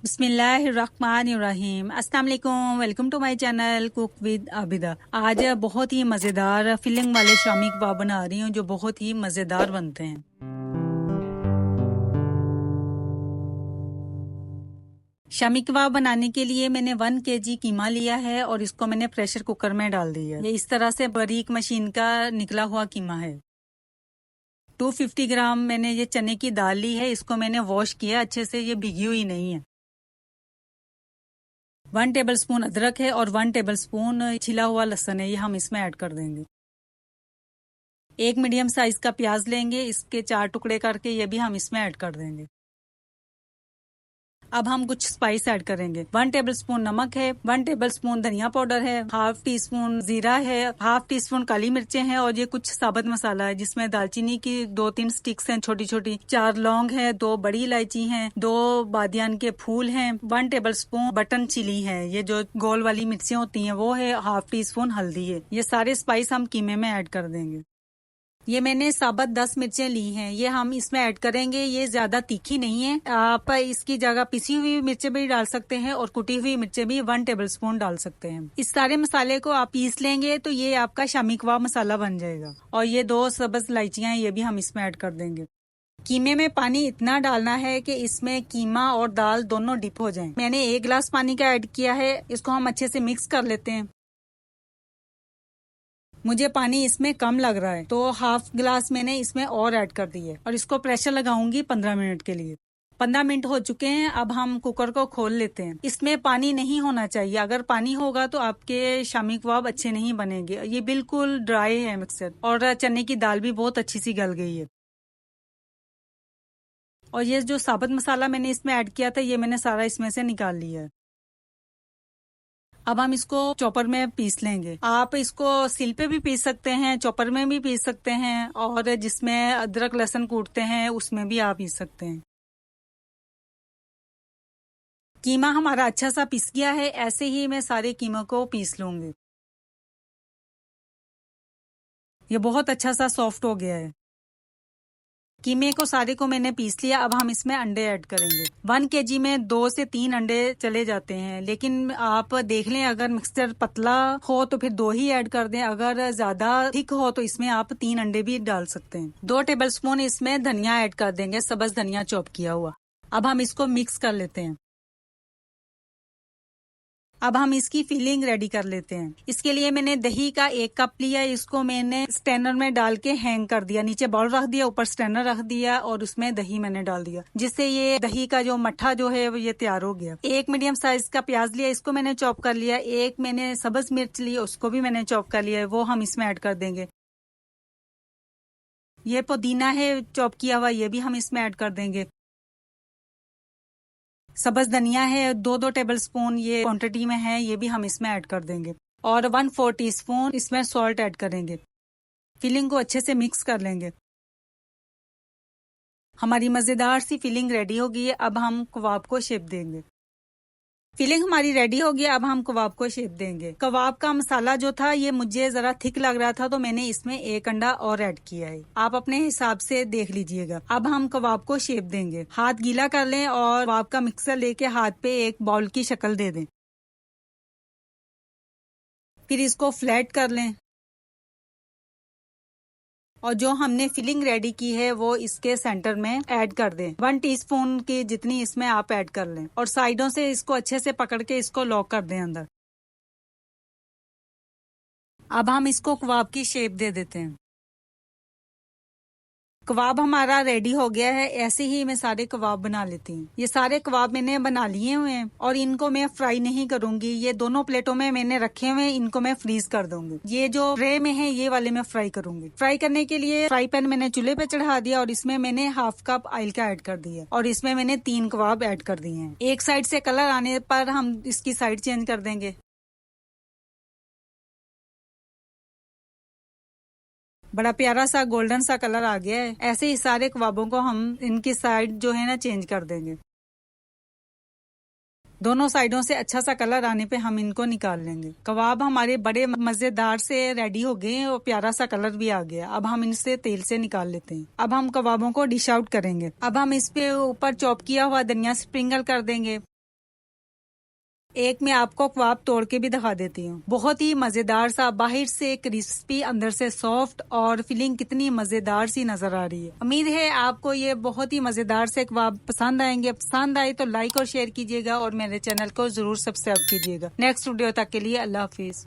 बिस्मिल्लाहिर्रहमानिर्रहीम। अस्सलाम वालेकुम। Welcome to my channel cook with Abida. आज बहुत ही मज़ेदार फिलिंग वाले शामी कबाब बना रही हूँ जो बहुत ही मज़ेदार बनते हैं। शामी कबाब बनाने के लिए मैंने 1 केजी कीमा लिया है और इसको मैंने प्रेशर कुकर में डाल दिया है। ये इस तरह से बारीक मशीन का निकला हुआ कीमा है। 250 ग्राम मैंने ये चने की दाल ली है, इसको मैंने वॉश किया अच्छे से, ये भीगी हुई नहीं है। 1 टेबल स्पून अदरक है और 1 टेबल स्पून छिला हुआ लहसुन है, ये हम इसमें ऐड कर देंगे। एक मीडियम साइज का प्याज लेंगे, इसके 4 टुकड़े करके ये भी हम इसमें ऐड कर देंगे। अब हम कुछ स्पाइस ऐड करेंगे। 1 टेबल स्पून नमक है, 1 टेबल स्पून धनिया पाउडर है, हाफ टी स्पून जीरा है, हाफ टी स्पून काली मिर्चें हैं और ये कुछ साबुत मसाला है जिसमें दालचीनी की 2-3 स्टिक्स हैं छोटी छोटी, 4 लौंग है, 2 बड़ी इलायची हैं, 2 बादियान के फूल हैं, 1 टेबल स्पून बटन चिली है, ये जो गोल वाली मिर्चें होती हैं वो है, हाफ टी स्पून हल्दी है। ये सारे स्पाइस हम कीमे में ऐड कर देंगे। ये मैंने साबुत 10 मिर्चें ली हैं, ये हम इसमें ऐड करेंगे। ये ज्यादा तीखी नहीं है, आप इसकी जगह पिसी हुई मिर्चें भी डाल सकते हैं और कुटी हुई मिर्चें भी 1 टेबल स्पून डाल सकते हैं। इस सारे मसाले को आप पीस लेंगे तो ये आपका शामी कबाब मसाला बन जाएगा। और ये 2 सब्ज इलायचियां ये भी हम इसमें ऐड कर देंगे। कीमे में पानी इतना डालना है कि इसमें कीमा और दाल दोनों डिप हो जाएं। मैंने 1 गिलास पानी का ऐड किया है, इसको हम अच्छे से मिक्स कर लेते हैं। मुझे पानी इसमें कम लग रहा है तो हाफ गिलास मैंने इसमें और ऐड कर दी है और इसको प्रेशर लगाऊंगी 15 मिनट के लिए। 15 मिनट हो चुके हैं, अब हम कुकर को खोल लेते हैं। इसमें पानी नहीं होना चाहिए, अगर पानी होगा तो आपके शामी कबाब अच्छे नहीं बनेंगे। ये बिल्कुल ड्राई है मिक्सर और चने की दाल भी बहुत अच्छी सी गल गई है। और ये जो साबुत मसाला मैंने इसमें ऐड किया था ये मैंने सारा इसमें से निकाल लिया है। अब हम इसको चॉपर में पीस लेंगे। आप इसको सिल पे भी पीस सकते हैं, चॉपर में भी पीस सकते हैं और जिसमें अदरक लहसुन कूटते हैं उसमें भी आप पीस सकते हैं। कीमा हमारा अच्छा सा पिस गया है, ऐसे ही मैं सारे कीमा को पीस लूंगी। ये बहुत अच्छा सा सॉफ्ट हो गया है। कीमे को सारे को मैंने पीस लिया। अब हम इसमें अंडे ऐड करेंगे। 1 केजी में 2 से 3 अंडे चले जाते हैं, लेकिन आप देख लें अगर मिक्सचर पतला हो तो फिर 2 ही ऐड कर दें, अगर ज्यादा थिक हो तो इसमें आप 3 अंडे भी डाल सकते हैं। 2 टेबल स्पून इसमें धनिया ऐड कर देंगे, सब्ज धनिया चॉप किया हुआ। अब हम इसको मिक्स कर लेते हैं। अब हम इसकी फिलिंग रेडी कर लेते हैं। इसके लिए मैंने दही का 1 कप लिया, इसको मैंने स्टैनर में डाल के हैंग कर दिया। नीचे बाउल रख दिया, ऊपर स्टैनर रख दिया और उसमें दही मैंने डाल दिया, जिससे ये दही का जो मट्ठा जो है ये तैयार हो गया। 1 मीडियम साइज का प्याज लिया, इसको मैंने चॉप कर लिया। 1 मैंने सब्ज मिर्च ली, उसको भी मैंने चॉप कर लिया, वो हम इसमें ऐड कर देंगे। ये पुदीना है चॉप किया हुआ, ये भी हम इसमें ऐड कर देंगे। सब्ज धनिया है 2-2 टेबल स्पून ये क्वांटिटी में है, ये भी हम इसमें ऐड कर देंगे। और 1/4 टीस्पून इसमें सॉल्ट ऐड करेंगे। फिलिंग को अच्छे से मिक्स कर लेंगे। हमारी मजेदार सी फिलिंग रेडी हो गई है। अब हम कबाब को शेप देंगे। फिलिंग हमारी रेडी हो गई, अब हम कबाब को शेप देंगे। कबाब का मसाला जो था ये मुझे जरा थिक लग रहा था तो मैंने इसमें 1 अंडा और ऐड किया है, आप अपने हिसाब से देख लीजिएगा। अब हम कबाब को शेप देंगे। हाथ गीला कर लें और कबाब का मिक्सर लेके हाथ पे एक बाउल की शक्ल दे दें, फिर इसको फ्लैट कर लें और जो हमने फिलिंग रेडी की है वो इसके सेंटर में ऐड कर दें। 1 टीस्पून की जितनी इसमें आप ऐड कर लें और साइडों से इसको अच्छे से पकड़ के इसको लॉक कर दें अंदर। अब हम इसको कबाब की शेप दे देते हैं। कबाब हमारा रेडी हो गया है। ऐसे ही मैं सारे कबाब बना लेती हूँ। ये सारे कबाब मैंने बना लिए हुए हैं और इनको मैं फ्राई नहीं करूंगी। ये दोनों प्लेटों में मैंने रखे हुए हैं, इनको मैं फ्रीज कर दूंगी। ये जो ट्रे में है ये वाले मैं फ्राई करूंगी। फ्राई करने के लिए फ्राई पैन मैंने चूल्हे पे चढ़ा दिया और इसमें मैंने हाफ कप ऑयल का ऐड कर दिया और इसमें मैंने 3 कबाब ऐड कर दिए हैं। एक साइड से कलर आने पर हम इसकी साइड चेंज कर देंगे। बड़ा प्यारा सा गोल्डन सा कलर आ गया है। ऐसे ही सारे कबाबों को हम इनकी साइड जो है ना चेंज कर देंगे। दोनों साइडों से अच्छा सा कलर आने पे हम इनको निकाल लेंगे। कबाब हमारे बड़े मजेदार से रेडी हो गए और प्यारा सा कलर भी आ गया। अब हम इनसे तेल से निकाल लेते हैं। अब हम कबाबों को डिश आउट करेंगे। अब हम इस पे ऊपर चॉप किया हुआ धनिया स्प्रिंकल कर देंगे। एक मैं आपको कबाब तोड़ के भी दिखा देती हूँ। बहुत ही मजेदार सा, बाहर से क्रिस्पी अंदर से सॉफ्ट और फीलिंग कितनी मजेदार सी नजर आ रही है। उम्मीद है आपको ये बहुत ही मजेदार से कबाब पसंद आएंगे। पसंद आए तो लाइक और शेयर कीजिएगा और मेरे चैनल को जरूर सब्सक्राइब कीजिएगा। नेक्स्ट वीडियो तक के लिए अल्लाह हाफिज।